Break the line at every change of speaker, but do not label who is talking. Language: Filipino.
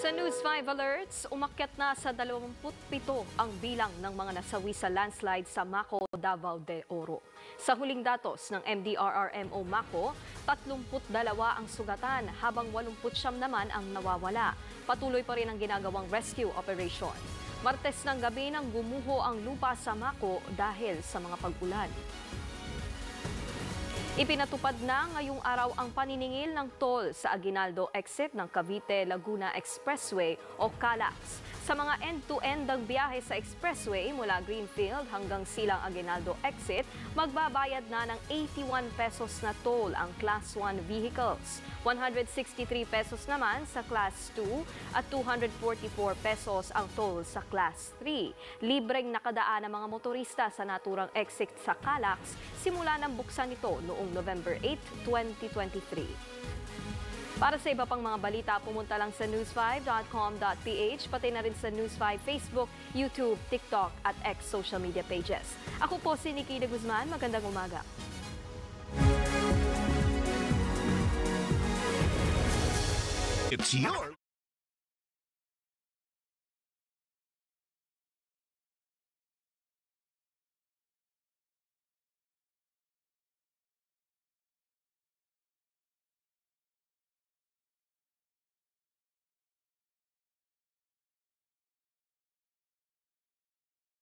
Sa News 5 Alerts, umakyat na sa 27 ang bilang ng mga nasawi sa landslide sa Maco, Davao de Oro. Sa huling datos ng MDRRMO Maco, 32 ang sugatan habang 89 naman ang nawawala. Patuloy pa rin ang ginagawang rescue operation. Martes ng gabi nang gumuho ang lupa sa Maco dahil sa mga pag-ulan. Ipinatupad na ngayong araw ang paniningil ng toll sa Aguinaldo exit ng Cavite-Laguna Expressway o CALAX. Sa mga end-to-end ang biyahe sa expressway mula Greenfield hanggang Silang Aguinaldo exit, magbabayad na ng 81 pesos na toll ang Class 1 vehicles. 163 pesos naman sa Class 2 at 244 pesos ang toll sa Class 3. Libreng nakadaan ang mga motorista sa naturang exit sa CALAX simula ng buksan nito noong November 8, 2023. Para sa iba pang mga balita, pumunta lang sa news5.com.ph, pati na rin sa News 5 Facebook, YouTube, TikTok at X social media pages. Ako po si Nikki de Guzman. Magandang umaga.
It's your